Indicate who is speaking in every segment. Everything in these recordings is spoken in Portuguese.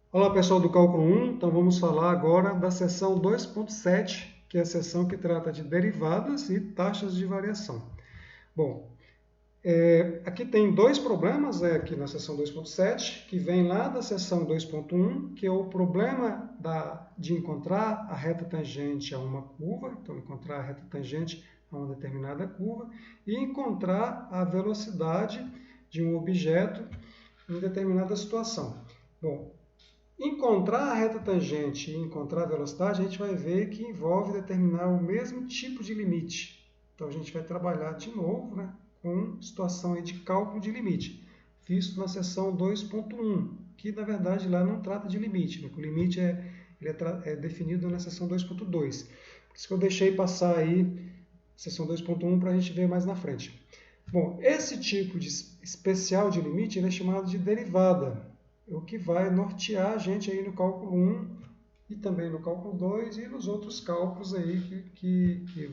Speaker 1: Olá pessoal do Cálculo 1, então vamos falar agora da seção 2.7, que é a seção que trata de derivadas e taxas de variação. Bom, aqui tem dois problemas aqui na seção 2.7, que vem lá da seção 2.1, que é o problema de encontrar a reta tangente a uma curva, então encontrar a reta tangente a uma determinada curva, e encontrar a velocidade de um objeto em determinada situação. Bom, encontrar a reta tangente e encontrar a velocidade, a gente vai ver que envolve determinar o mesmo tipo de limite. Então, a gente vai trabalhar de novo, né, com situação aí de cálculo de limite, visto na seção 2.1, que na verdade lá não trata de limite, né? O limite é definido na seção 2.2. Por isso que eu deixei passar aí a seção 2.1 para a gente ver mais na frente. Bom, esse tipo de especial de limite ele é chamado de derivada, o que vai nortear a gente aí no cálculo 1 e também no cálculo 2 e nos outros cálculos aí que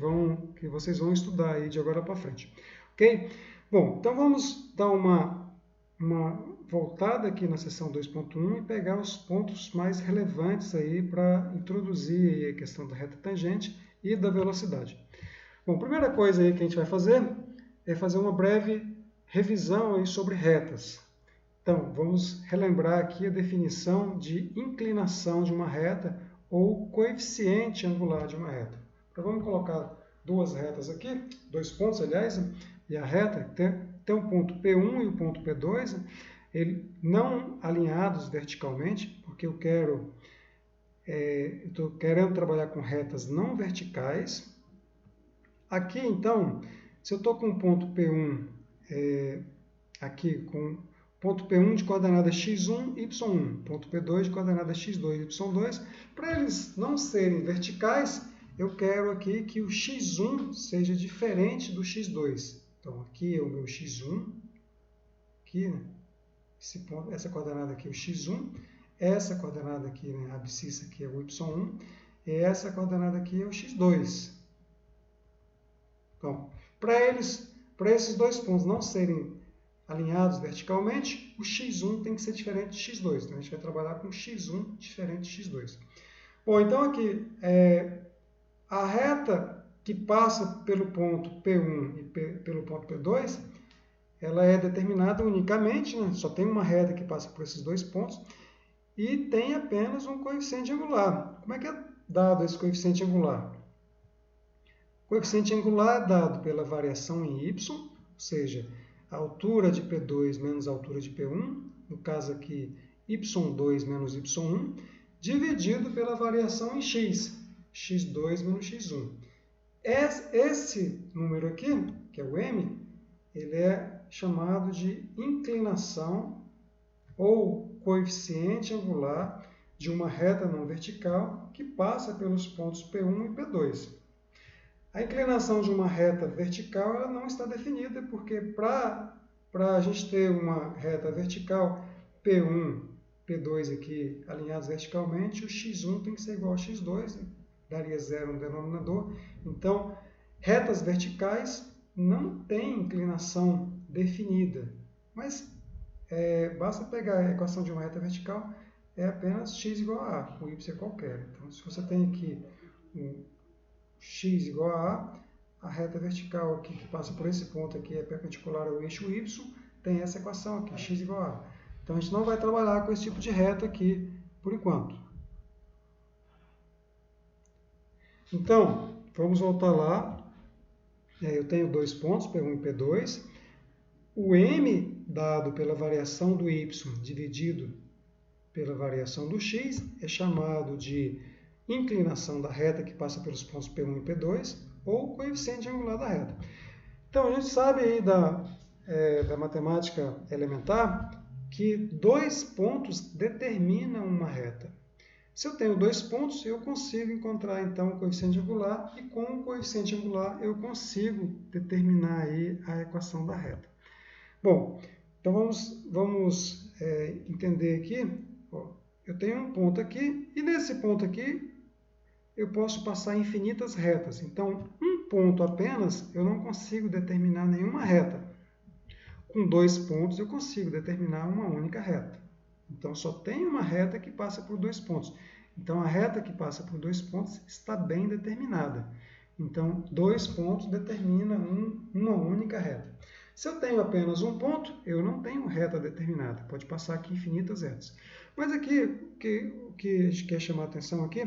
Speaker 1: vocês vão estudar aí de agora para frente. Ok? Bom, então vamos dar uma voltada aqui na seção 2.1 e pegar os pontos mais relevantes aí para introduzir aí a questão da reta tangente e da velocidade. Bom, a primeira coisa aí que a gente vai fazer é fazer uma breve revisão aí sobre retas. Então, vamos relembrar aqui a definição de inclinação de uma reta ou coeficiente angular de uma reta. Então, vamos colocar duas retas aqui, dois pontos, aliás, e a reta tem um ponto P1 e o ponto P2, não alinhados verticalmente, porque eu estou querendo trabalhar com retas não verticais. Aqui, então, se eu estou com o ponto P1 aqui com ponto P1 de coordenada x1, y1, ponto P2 de coordenada x2, y2, para eles não serem verticais, eu quero aqui que o x1 seja diferente do x2. Então, aqui é o meu x1, aqui, né? Essa coordenada aqui é o x1, essa coordenada aqui, né, a abscissa aqui é o y1, e essa coordenada aqui é o x2. Então, para esses dois pontos não serem alinhados verticalmente, o x1 tem que ser diferente de x2. Então, a gente vai trabalhar com x1 diferente de x2. Bom, então aqui, a reta que passa pelo ponto P1 e pelo ponto P2, ela é determinada unicamente, né? Só tem uma reta que passa por esses dois pontos, e tem apenas um coeficiente angular. Como é que é dado esse coeficiente angular? O coeficiente angular é dado pela variação em y, ou seja, a altura de P2 menos a altura de P1, no caso aqui, y2 menos y1, dividido pela variação em x, x2 menos x1. Esse número aqui, que é o m, ele é chamado de inclinação ou coeficiente angular de uma reta não vertical que passa pelos pontos P1 e P2. A inclinação de uma reta vertical ela não está definida, porque para a gente ter uma reta vertical, P1, P2 aqui alinhados verticalmente, o x1 tem que ser igual a x2, daria zero no denominador. Então, retas verticais não têm inclinação definida, mas basta pegar a equação de uma reta vertical, é apenas x igual a a, o y é qualquer. Então, se você tem aqui x igual a reta vertical aqui que passa por esse ponto aqui é perpendicular ao eixo y, tem essa equação aqui, x igual a. Então, a gente não vai trabalhar com esse tipo de reta aqui por enquanto. Então, vamos voltar lá. Eu tenho dois pontos, P1 e P2. O m dado pela variação do y dividido pela variação do x é chamado de inclinação da reta que passa pelos pontos P1 e P2, ou coeficiente angular da reta. Então, a gente sabe aí da matemática elementar que dois pontos determinam uma reta. Se eu tenho dois pontos, eu consigo encontrar, então, o coeficiente angular, e com o coeficiente angular eu consigo determinar aí a equação da reta. Bom, então vamos entender aqui. Ó, eu tenho um ponto aqui, e nesse ponto aqui eu posso passar infinitas retas. Então, um ponto apenas, eu não consigo determinar nenhuma reta. Com dois pontos, eu consigo determinar uma única reta. Então, só tem uma reta que passa por 2 pontos. Então, a reta que passa por 2 pontos está bem determinada. Então, 2 pontos determina uma única reta. Se eu tenho apenas um ponto, eu não tenho reta determinada. Pode passar aqui infinitas retas. Mas aqui, o que a gente quer chamar a atenção aqui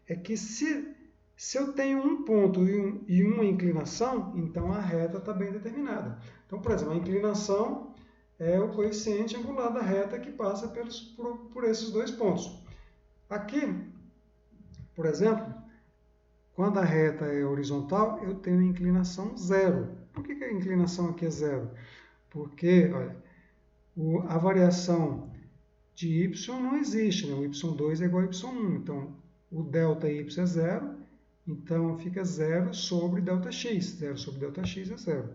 Speaker 1: é que se eu tenho um ponto e uma inclinação, então a reta está bem determinada. Então, por exemplo, a inclinação é o coeficiente angular da reta que passa por esses 2 pontos. Aqui, por exemplo, quando a reta é horizontal, eu tenho inclinação zero. Por que a inclinação aqui é zero? Porque, olha, a variação de y não existe, né? O y2 é igual a y1, então o ΔY é zero, então fica zero sobre ΔX, zero sobre ΔX é zero.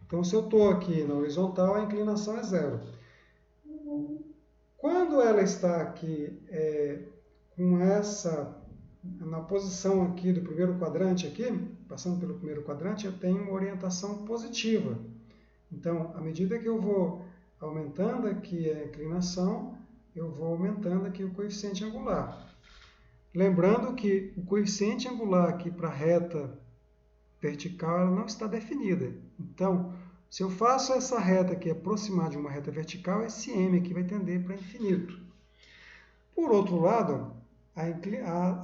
Speaker 1: Então, se eu estou aqui na horizontal, a inclinação é zero. Quando ela está aqui com essa, na posição aqui do primeiro quadrante, aqui, passando pelo primeiro quadrante, eu tenho uma orientação positiva. Então, à medida que eu vou aumentando aqui a inclinação, eu vou aumentando aqui o coeficiente angular. Lembrando que o coeficiente angular aqui para a reta vertical ela não está definida. Então, se eu faço essa reta aqui aproximar de uma reta vertical, esse m aqui vai tender para infinito. Por outro lado,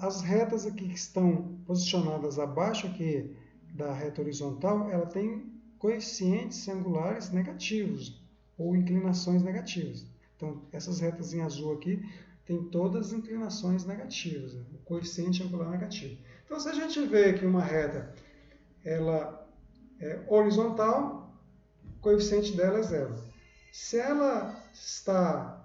Speaker 1: as retas aqui que estão posicionadas abaixo aqui da reta horizontal, ela tem coeficientes angulares negativos ou inclinações negativas. Então, essas retas em azul aqui têm todas as inclinações negativas, né? O coeficiente angular negativo. Então, se a gente vê que uma reta ela é horizontal, o coeficiente dela é zero. Se ela está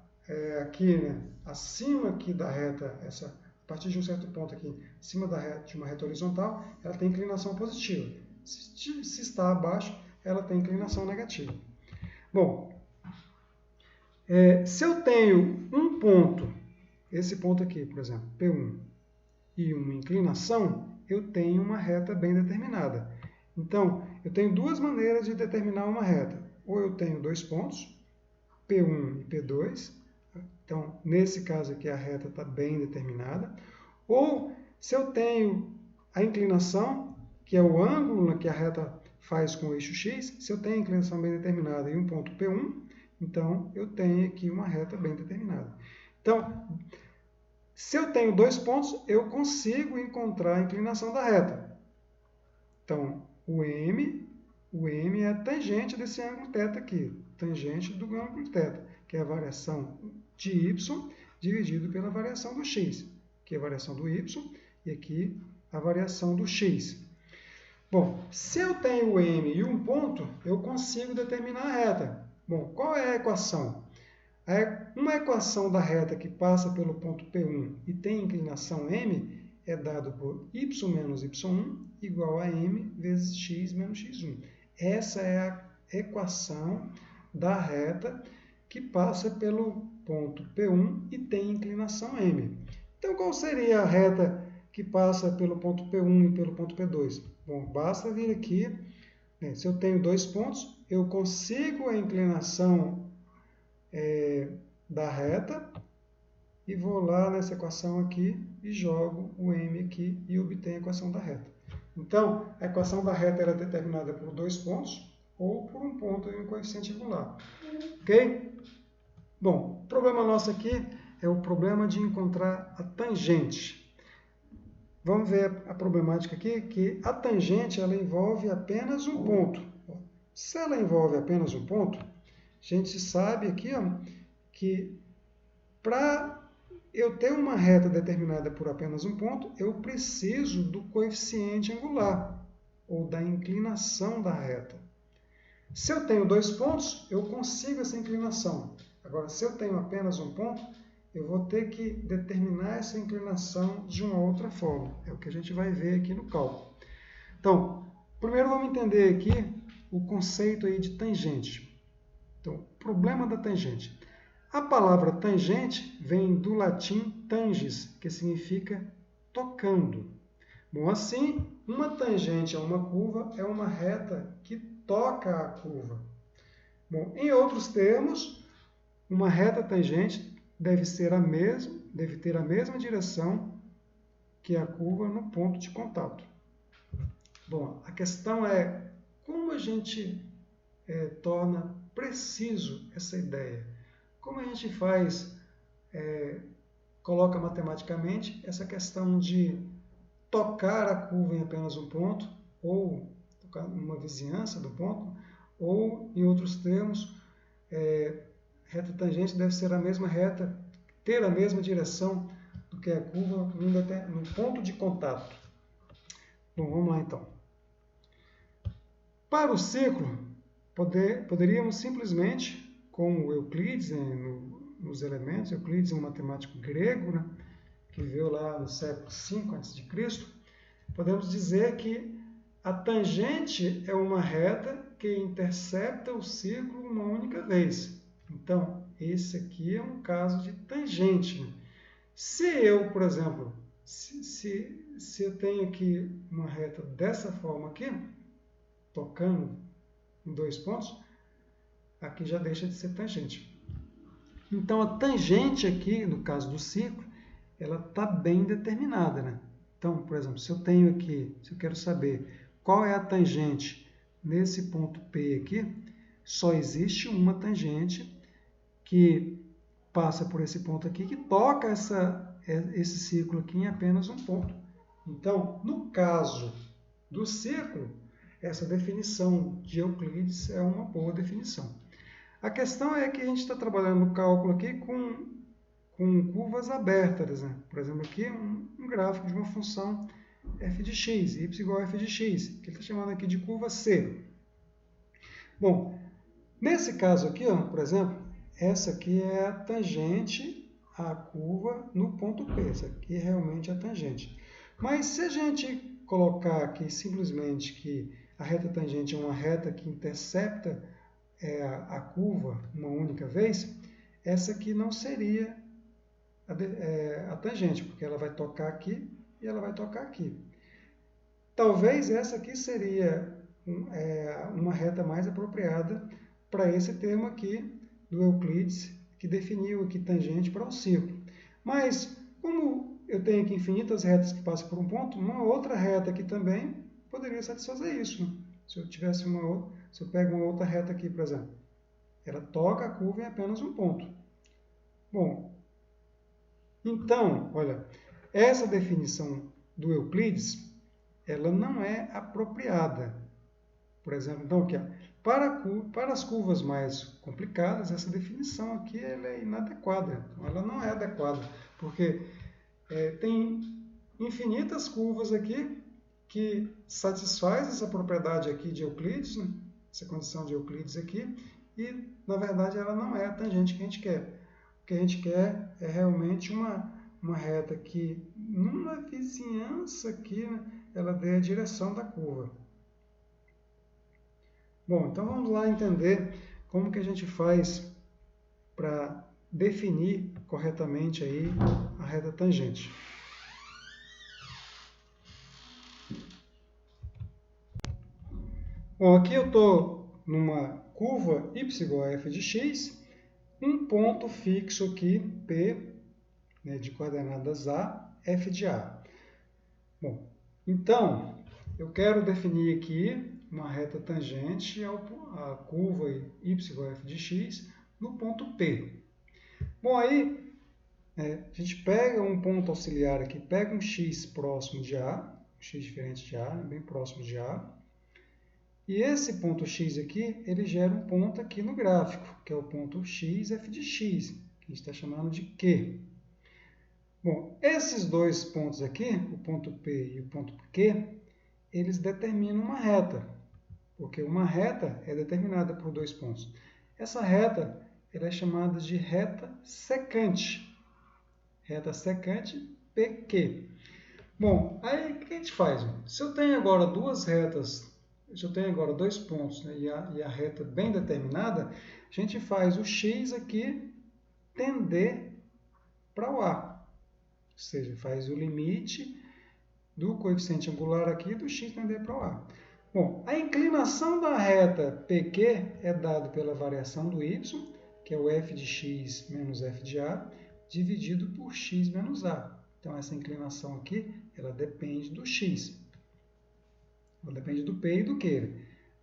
Speaker 1: aqui, né, acima aqui da reta, a partir de um certo ponto aqui, acima de uma reta horizontal, ela tem inclinação positiva. Se está abaixo, ela tem inclinação negativa. Bom, se eu tenho um ponto, esse ponto aqui, por exemplo, P1, e uma inclinação, eu tenho uma reta bem determinada. Então, eu tenho duas maneiras de determinar uma reta. Ou eu tenho 2 pontos, P1 e P2. Então, nesse caso aqui, a reta está bem determinada. Ou, se eu tenho a inclinação, que é o ângulo que a reta faz com o eixo x, se eu tenho a inclinação bem determinada e um ponto P1, então eu tenho aqui uma reta bem determinada. Então, se eu tenho 2 pontos, eu consigo encontrar a inclinação da reta. Então, o m é a tangente desse ângulo θ aqui, tangente do ângulo θ, que é a variação de y dividido pela variação do x, que é a variação do y, e aqui a variação do x. Bom, se eu tenho o m e um ponto, eu consigo determinar a reta. Bom, qual é a equação? Uma equação da reta que passa pelo ponto P1 e tem inclinação m é dado por y menos y1 igual a m vezes x menos x1. Essa é a equação da reta que passa pelo ponto P1 e tem inclinação m. Então, qual seria a reta que passa pelo ponto P1 e pelo ponto P2? Bom, basta vir aqui, né, se eu tenho 2 pontos, eu consigo a inclinação da reta e vou lá nessa equação aqui e jogo o m aqui e obtenho a equação da reta. Então, a equação da reta era determinada por 2 pontos ou por um ponto e um coeficiente angular. Ok? Bom, o problema nosso aqui é o problema de encontrar a tangente. Vamos ver a problemática aqui, que a tangente ela envolve apenas um ponto. Se ela envolve apenas um ponto, a gente sabe aqui que para eu ter uma reta determinada por apenas um ponto, eu preciso do coeficiente angular, ou da inclinação da reta. Se eu tenho 2 pontos, eu consigo essa inclinação. Agora, se eu tenho apenas um ponto, eu vou ter que determinar essa inclinação de uma outra forma. É o que a gente vai ver aqui no cálculo. Então, primeiro vamos entender aqui o conceito aí de tangente. Então, problema da tangente. A palavra tangente vem do latim tangens, que significa tocando. Bom, assim, uma tangente a uma curva é uma reta que toca a curva. Bom, em outros termos, uma reta tangente deve ter a mesma direção que a curva no ponto de contato. Bom, a questão é como a gente torna preciso essa ideia. Como a gente coloca matematicamente essa questão de tocar a curva em apenas um ponto, ou tocar numa vizinhança do ponto, ou, em outros termos, reta tangente deve ser a mesma reta, ter a mesma direção do que a curva no ponto de contato. Bom, vamos lá então. Para o círculo, poderíamos simplesmente, como Euclides, nos elementos, Euclides é um matemático grego, né, que viveu lá no século V a.C., podemos dizer que a tangente é uma reta que intercepta o círculo uma única vez. Então, esse aqui é um caso de tangente. Se eu, por exemplo, se eu tenho aqui uma reta dessa forma aqui, tocando em dois pontos, aqui já deixa de ser tangente. Então, a tangente aqui, no caso do círculo, ela está bem determinada, né? Então, por exemplo, se eu quero saber qual é a tangente nesse ponto P aqui, só existe uma tangente que passa por esse ponto aqui, que toca esse círculo aqui em apenas um ponto. Então, no caso do círculo, essa definição de Euclides é uma boa definição. A questão é que a gente está trabalhando no cálculo aqui com curvas abertas, né? Por exemplo, aqui um gráfico de uma função f de x, y igual a f de x, que ele está chamando aqui de curva C. Bom, nesse caso aqui, ó, por exemplo, essa aqui é a tangente à curva no ponto P. Essa aqui é realmente a tangente. Mas se a gente colocar aqui simplesmente que a reta tangente é uma reta que intercepta a curva uma única vez, essa aqui não seria a tangente, porque ela vai tocar aqui e ela vai tocar aqui. Talvez essa aqui seria uma reta mais apropriada para esse termo aqui do Euclides, que definiu aqui tangente para o círculo. Mas, como eu tenho aqui infinitas retas que passam por um ponto, uma outra reta aqui também poderia satisfazer isso, né? Se eu pego uma outra reta aqui, por exemplo, ela toca a curva em apenas um ponto. Bom, então, olha, essa definição do Euclides, ela não é apropriada. Por exemplo, então, aqui, ó, para as curvas mais complicadas, essa definição aqui ela é inadequada. Ela não é adequada, porque tem infinitas curvas aqui que satisfaz essa propriedade aqui de Euclides, né? Essa condição de Euclides aqui, e, na verdade, ela não é a tangente que a gente quer. O que a gente quer é realmente uma reta que, numa vizinhança aqui, né, ela dê a direção da curva. Bom, então vamos lá entender como que a gente faz para definir corretamente aí a reta tangente. Bom, aqui eu estou numa curva y igual a f de x, um ponto fixo aqui, P, né, de coordenadas A, f de A. Bom, então, eu quero definir aqui uma reta tangente à curva y igual a f de x no ponto P. Bom, aí a gente pega um ponto auxiliar aqui, pega um x próximo de A, um x diferente de A, bem próximo de A, e esse ponto x aqui, ele gera um ponto aqui no gráfico, que é o ponto x, f de x, que a gente está chamando de Q. Bom, esses dois pontos aqui, o ponto P e o ponto Q, eles determinam uma reta, porque uma reta é determinada por dois pontos. Essa reta ela é chamada de reta secante. Reta secante PQ. Bom, aí o que a gente faz? Se eu tenho agora duas retas, se eu tenho agora dois pontos, né, e a reta bem determinada, a gente faz o x aqui tender para o A. Ou seja, faz o limite do coeficiente angular aqui do x tender para o A. Bom, a inclinação da reta PQ é dada pela variação do y, que é o f de x menos f de A, dividido por x menos a. Então, essa inclinação aqui, ela depende do x. Ela depende do P e do Q.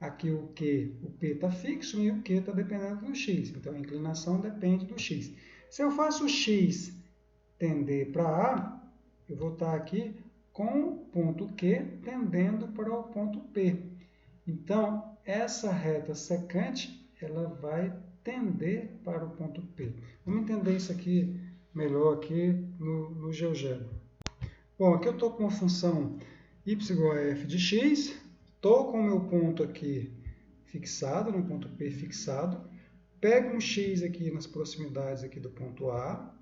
Speaker 1: Aqui o P está fixo e o Q está dependendo do x. Então, a inclinação depende do x. Se eu faço o x tender para A, eu vou estar aqui com o ponto Q tendendo para o ponto P. Então, essa reta secante, ela vai tender para o ponto P. Vamos entender isso aqui melhor aqui no GeoGebra. Bom, aqui eu estou com uma função y igual a f de x, estou com o meu ponto aqui fixado, no ponto P fixado, pego um x aqui nas proximidades aqui do ponto A,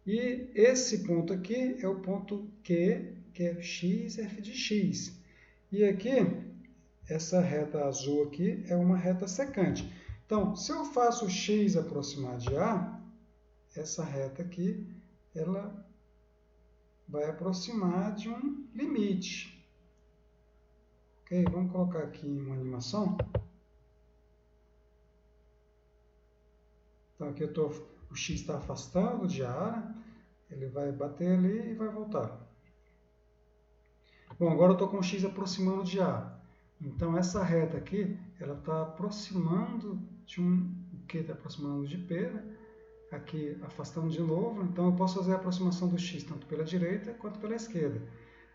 Speaker 1: e esse ponto aqui é o ponto Q, que é x, f de x. E aqui, essa reta azul aqui é uma reta secante. Então, se eu faço x aproximar de A, essa reta aqui, ela vai aproximar de um limite. Ok? Vamos colocar aqui uma animação. Então, aqui o x está afastando de A, ele vai bater ali e vai voltar. Bom, agora eu estou com o x aproximando de A. Então, essa reta aqui, ela está aproximando de o Q está aproximando de P, né? Aqui afastando de novo, então eu posso fazer a aproximação do x tanto pela direita quanto pela esquerda.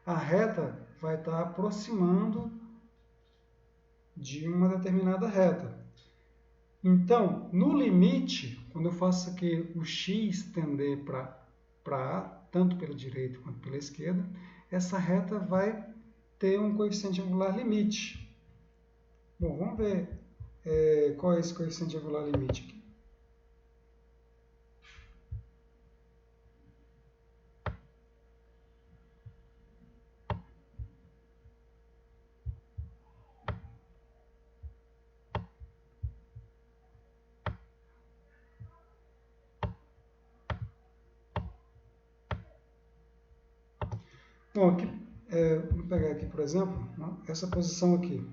Speaker 1: A reta vai estar aproximando de uma determinada reta. Então, no limite, quando eu faço aqui o x tender para A, tanto pela direita quanto pela esquerda, essa reta vai ter um coeficiente angular limite. Bom, vamos ver qual é esse coeficiente angular limite aqui. Bom, aqui, vou pegar aqui, por exemplo, essa posição aqui.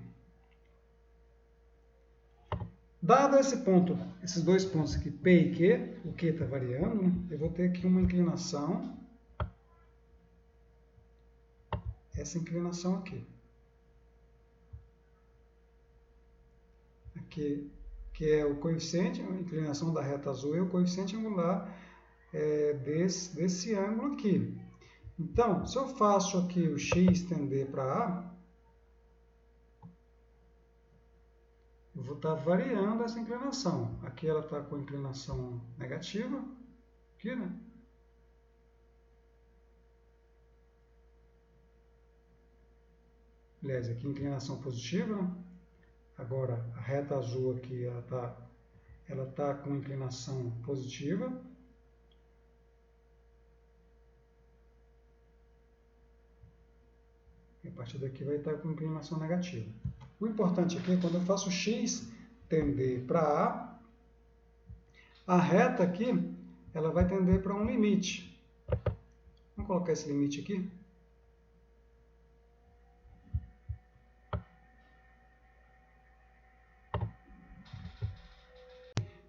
Speaker 1: Dado esse ponto, esses dois pontos aqui, P e Q, o Q está variando, né? Eu vou ter aqui uma inclinação, essa inclinação aqui. Aqui, que é o coeficiente, a inclinação da reta azul é o coeficiente angular desse ângulo aqui. Então, se eu faço aqui o x tender para A, eu vou estar variando essa inclinação. Aqui ela está com inclinação negativa, aqui, né? Aliás, aqui inclinação positiva, né? Agora, a reta azul aqui, ela tá com inclinação positiva. E a partir daqui vai estar com inclinação negativa. O importante aqui é quando eu faço x tender para A reta aqui, ela vai tender para um limite. Vamos colocar esse limite aqui.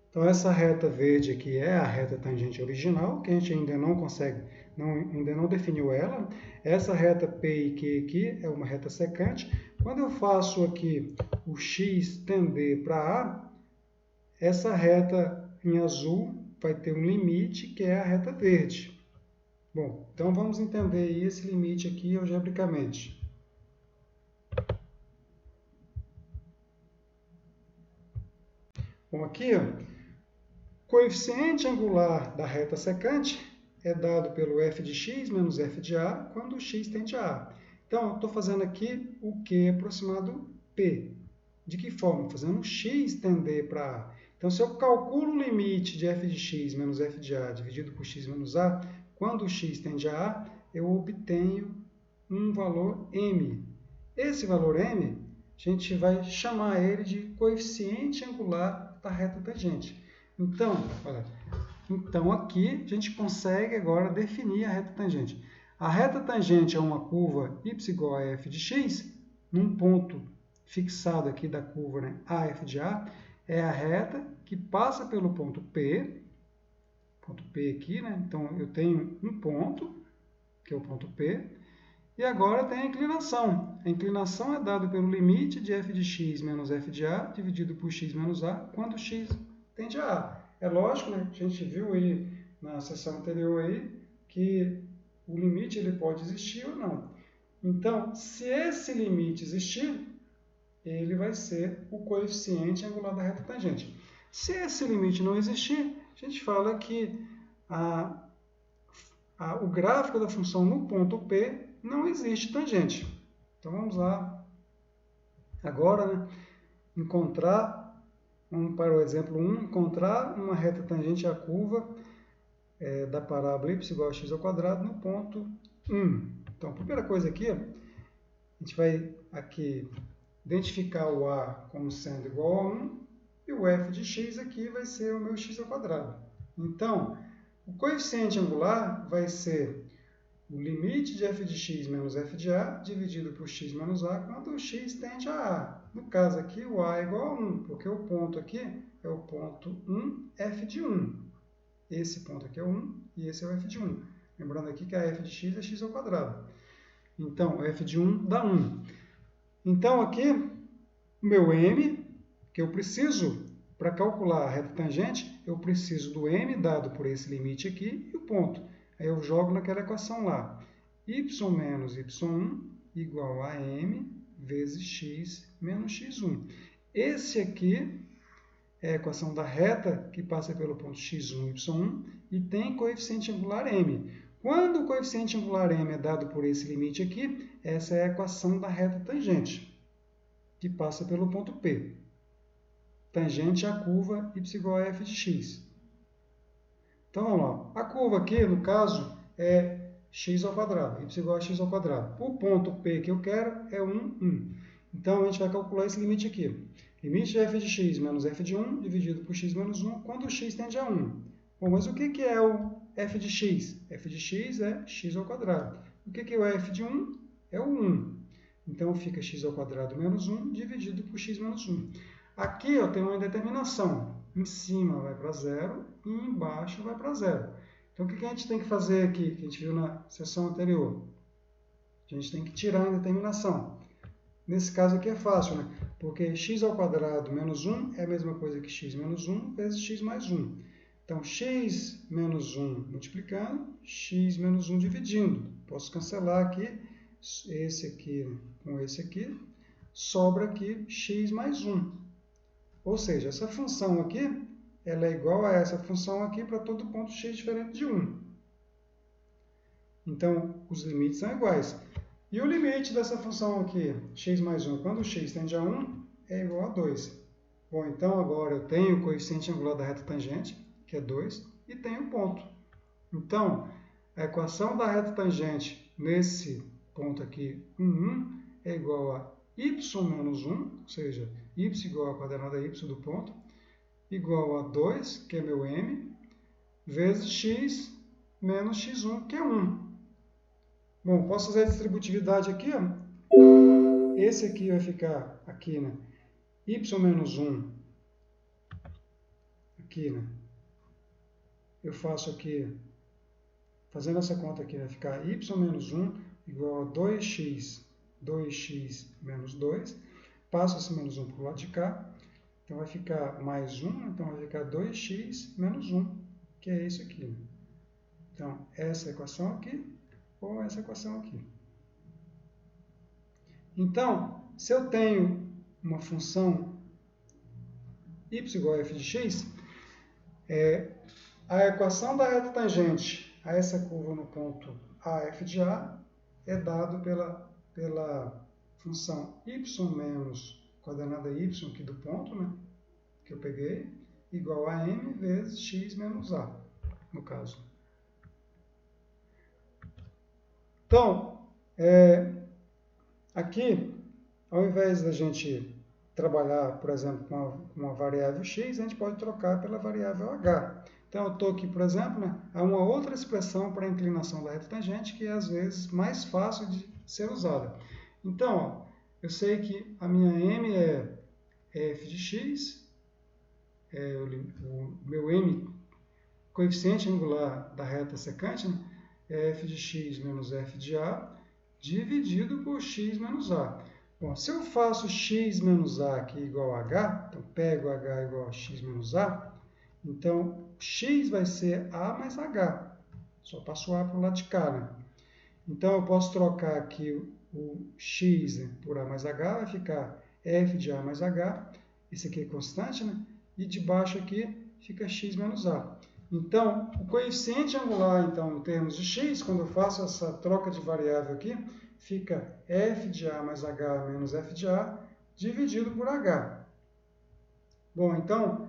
Speaker 1: Então, essa reta verde aqui é a reta tangente original, que a gente ainda não consegue, ainda não definiu ela. Essa reta P e Q aqui é uma reta secante. Quando eu faço aqui o x tender para A, essa reta em azul vai ter um limite, que é a reta verde. Bom, então vamos entender esse limite aqui algebricamente. Bom, aqui, ó, coeficiente angular da reta secante é dado pelo f de x menos f de A, quando o x tende a A. Então, eu estou fazendo aqui o Q aproximado P. De que forma? Fazendo o x tender para A. Então, se eu calculo o limite de f de x menos f de A dividido por x menos A, quando o x tende a A, eu obtenho um valor m. Esse valor m, a gente vai chamar ele de coeficiente angular da reta tangente. Então, olha, aqui a gente consegue agora definir a reta tangente. A reta tangente é uma curva y igual a f de x, num ponto fixado aqui da curva, né, AF de A, é a reta que passa pelo ponto P, ponto P aqui, né? Então, eu tenho um ponto, que é o ponto P, e agora tem a inclinação. A inclinação é dada pelo limite de f de x menos f de a, dividido por x menos a, quando x tende a A. É lógico, né? A gente viu aí na sessão anterior aí, que o limite ele pode existir ou não. Então, se esse limite existir, ele vai ser o coeficiente angular da reta tangente. Se esse limite não existir, a gente fala que o gráfico da função no ponto P não existe tangente. Então, vamos lá agora, né, para o exemplo 1, encontrar uma reta tangente à curva da parábola y igual a x ao quadrado no ponto 1. Então, a primeira coisa aqui, a gente vai aqui identificar o a como sendo igual a 1 e o f de x aqui vai ser o meu x ao quadrado. Então, o coeficiente angular vai ser o limite de f de x menos f de a dividido por x menos a quando o x tende a a. No caso aqui, o a é igual a 1, porque o ponto aqui é o ponto 1, f de 1. Esse ponto aqui é 1 e esse é o f de 1. Lembrando aqui que a f de x é x ao quadrado. Então, f de 1 dá 1. Então, aqui, o meu m, que eu preciso, para calcular a reta tangente, eu preciso do m dado por esse limite aqui e o ponto. Aí eu jogo naquela equação lá. Y menos y1 igual a m vezes x menos x1. Esse aqui é a equação da reta que passa pelo ponto x1, y1 e tem coeficiente angular m. Quando o coeficiente angular m é dado por esse limite aqui, essa é a equação da reta tangente, que passa pelo ponto P. Tangente à curva y igual a f de x. Então, vamos lá. A curva aqui, no caso, é x ao quadrado, y igual a x ao quadrado. O ponto P que eu quero é 1, 1. Então, a gente vai calcular esse limite aqui. Limite de f de x menos f de 1 dividido por x menos 1, quando o x tende a 1. Bom, mas o que é o f de x? f de x é x ao quadrado. O que é o f de 1? É o 1. Então, fica x ao quadrado menos 1 dividido por x menos 1. Aqui eu tenho uma indeterminação. Em cima vai para zero e embaixo vai para zero. Então, o que a gente tem que fazer aqui, que a gente viu na sessão anterior? A gente tem que tirar a indeterminação. Nesse caso aqui é fácil, né? Porque x ao quadrado menos 1 é a mesma coisa que x menos 1 vezes x mais 1. Então, x menos 1 multiplicando, x menos 1 dividindo. Posso cancelar aqui, esse aqui com esse aqui, sobra aqui x mais 1. Ou seja, essa função aqui, ela é igual a essa função aqui para todo ponto x diferente de 1. Então, os limites são iguais. E o limite dessa função aqui, x mais 1, quando x tende a 1, é igual a 2. Bom, então agora eu tenho o coeficiente angular da reta tangente, que é 2, e tenho o ponto. Então, a equação da reta tangente nesse ponto aqui, 1, 1, é igual a y menos 1, ou seja, y igual a quadrada y do ponto, igual a 2, que é meu m, vezes x menos x1, que é 1. Bom, posso fazer a distributividade aqui, ó. Esse aqui vai ficar aqui, né? Y menos 1, aqui, né? Eu faço aqui, fazendo essa conta aqui, vai ficar y menos 1 igual a 2x menos 2. Passo esse menos 1 para o lado de cá. Então, vai ficar mais 1, então vai ficar 2x menos 1, que é isso aqui. Né? Então, essa equação aqui ou essa equação aqui. Então, se eu tenho uma função y igual a f de x, a equação da reta tangente a essa curva no ponto AF de A é dado pela função y menos coordenada y aqui do ponto, né, que eu peguei, igual a m vezes x menos a, no caso. Então, aqui, ao invés da gente trabalhar, por exemplo, com uma variável x, a gente pode trocar pela variável h. Então, eu estou aqui, por exemplo, né, há uma outra expressão para a inclinação da reta tangente que é, às vezes, mais fácil de ser usada. Então, ó, eu sei que a minha m é f de x, o meu m coeficiente angular da reta secante, né, é f de x menos f de a dividido por x menos a. Bom, se eu faço x menos a aqui igual a h, então pego h igual a x menos a, então x vai ser a mais h. Só passo o a para o lado de cá, né? Então eu posso trocar aqui o x por a mais h, vai ficar f de a mais h, esse aqui é constante, né? E de baixo aqui fica x menos a. Então, o coeficiente angular, então, em termos de x, quando eu faço essa troca de variável aqui, fica f de a mais h menos f de a dividido por h. Bom, então,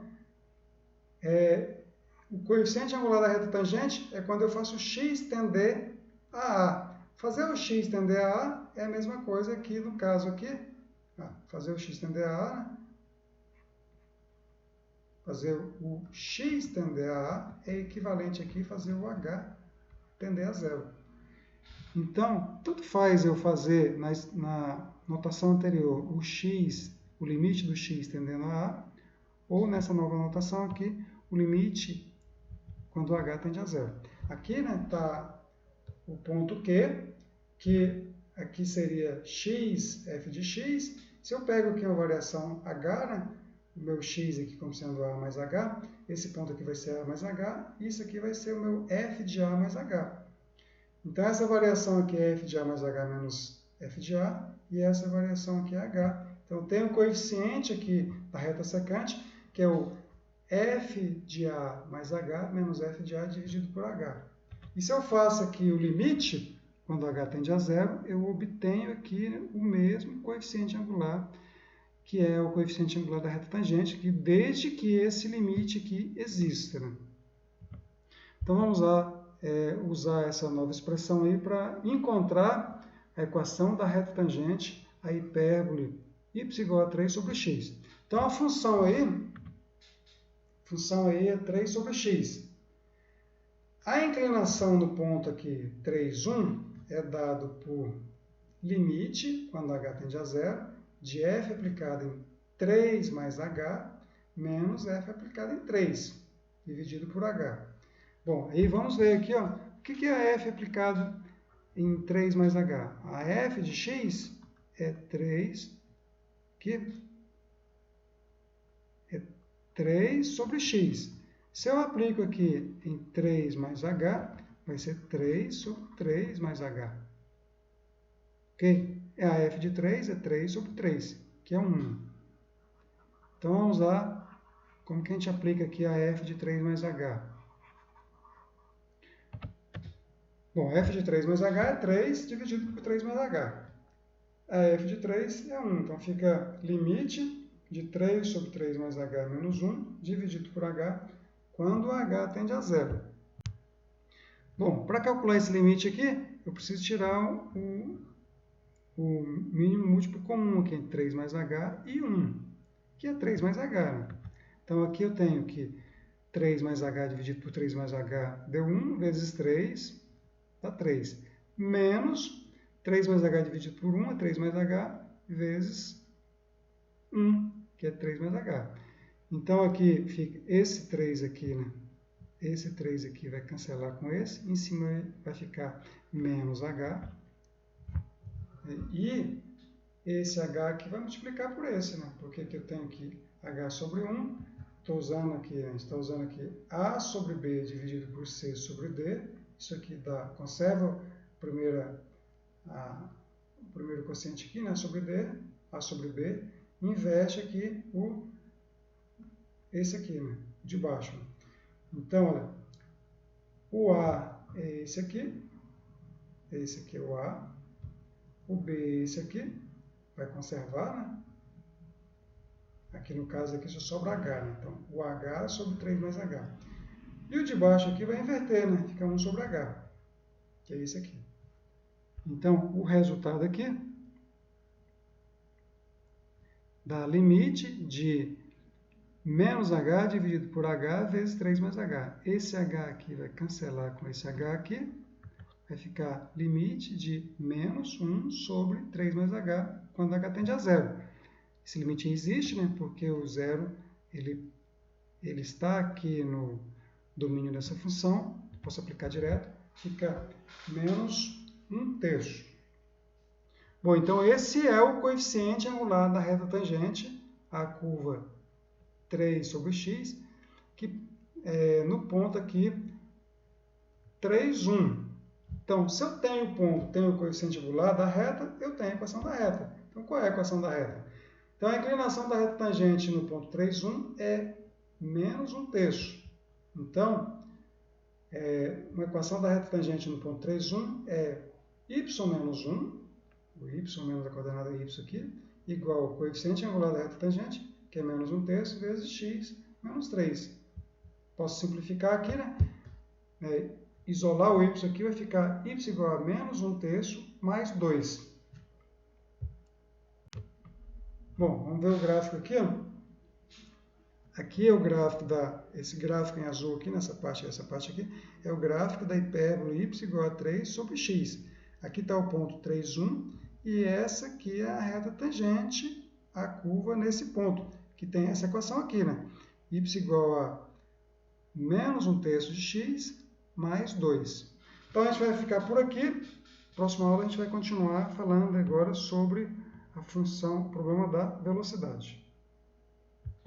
Speaker 1: o coeficiente angular da reta tangente é quando eu faço x tender a a. Fazer o x tender a a é a mesma coisa aqui no caso aqui. Fazer o x tender a a, né? Fazer o x tender a a é equivalente aqui a fazer o h tender a zero. Então, tanto faz eu fazer na notação anterior o x, o limite do x tendendo a a, ou nessa nova notação aqui, o limite quando o h tende a zero. Aqui está o ponto Q, que aqui seria x, f de x. Se eu pego aqui uma variação h, né, o meu x aqui como sendo a mais h, esse ponto aqui vai ser a mais h, e isso aqui vai ser o meu f de a mais h. Então, essa variação aqui é f de a mais h menos f de a, e essa variação aqui é h. Então, tem um coeficiente aqui da reta secante, que é o f de a mais h menos f de a dividido por h. E se eu faço aqui o limite, quando h tende a zero, eu obtenho aqui o mesmo coeficiente angular, que é o coeficiente angular da reta tangente, que desde que esse limite aqui exista, né? Então, vamos lá usar essa nova expressão aí para encontrar a equação da reta tangente, a hipérbole y igual a 3 sobre x. Então, a função aí é 3 sobre x. A inclinação no ponto aqui, 3, 1, é dado por limite, quando h tende a zero, de f aplicado em 3 mais h, menos f aplicado em 3, dividido por h. Bom, aí vamos ver aqui, ó, o que é f aplicado em 3 mais h? A f de x é 3, que é 3 sobre x. Se eu aplico aqui em 3 mais h, vai ser 3 sobre 3 mais h. Ok? A f de 3 é 3 sobre 3, que é 1. Então, vamos lá, como que a gente aplica aqui a f de 3 mais h? Bom, f de 3 mais h é 3 dividido por 3 mais h. A f de 3 é 1, então fica limite de 3 sobre 3 mais h menos 1, dividido por h, quando h tende a zero. Bom, para calcular esse limite aqui, eu preciso tirar o mínimo múltiplo comum aqui entre 3 mais h e 1, que é 3 mais h. Né? Então, aqui eu tenho que 3 mais h dividido por 3 mais h deu 1, vezes 3, dá 3. Menos 3 mais h dividido por 1 é 3 mais h, vezes 1, que é 3 mais h. Então, aqui fica esse 3 aqui, né? Esse 3 aqui vai cancelar com esse. Em cima vai ficar menos h. E esse h aqui vai multiplicar por esse, né? Porque aqui eu tenho aqui h sobre 1. Estou usando aqui, a gente está usando aqui a sobre b dividido por c sobre d. Isso aqui dá, conserva o primeiro quociente aqui, né? Sobre d, a sobre b. Inverte aqui esse aqui, né? De baixo. Então, olha, o A é esse aqui é o A, o B é esse aqui, vai conservar, né? Aqui no caso aqui só sobra H, né? Então, o H sobre 3 mais H. E o de baixo aqui vai inverter, né? Fica 1 sobre H, que é esse aqui. Então, o resultado aqui dá limite de menos h dividido por h vezes 3 mais h. Esse h aqui vai cancelar com esse h aqui. Vai ficar limite de menos 1 sobre 3 mais h, quando h tende a zero. Esse limite existe, né? Porque o zero ele está aqui domínio dessa função, posso aplicar direto, fica menos 1/3. Bom, então esse é o coeficiente angular da reta tangente à curva 3 sobre x, que no ponto aqui 3, 1. Então, se eu tenho o ponto, tenho o coeficiente angular da reta, eu tenho a equação da reta. Então, qual é a equação da reta? Então, a inclinação da reta tangente no ponto 3, 1 é menos 1/3. Então, uma equação da reta tangente no ponto 3, 1 é y menos 1, o y menos a coordenada y aqui, igual ao coeficiente angular da reta tangente, que é menos 1/3, vezes x menos 3. Posso simplificar aqui, né? Isolar o y aqui vai ficar y igual a menos 1/3 mais 2. Bom, vamos ver o gráfico aqui. Ó. Aqui é o gráfico esse gráfico em azul aqui, essa parte aqui, é o gráfico da hipérbole y igual a 3 sobre x. Aqui está o ponto 3, 1, e essa aqui é a reta tangente à curva nesse ponto, que tem essa equação aqui, né? Y igual a menos 1/3 de x mais 2. Então, a gente vai ficar por aqui. Próxima aula, a gente vai continuar falando agora sobre a função, o problema da velocidade.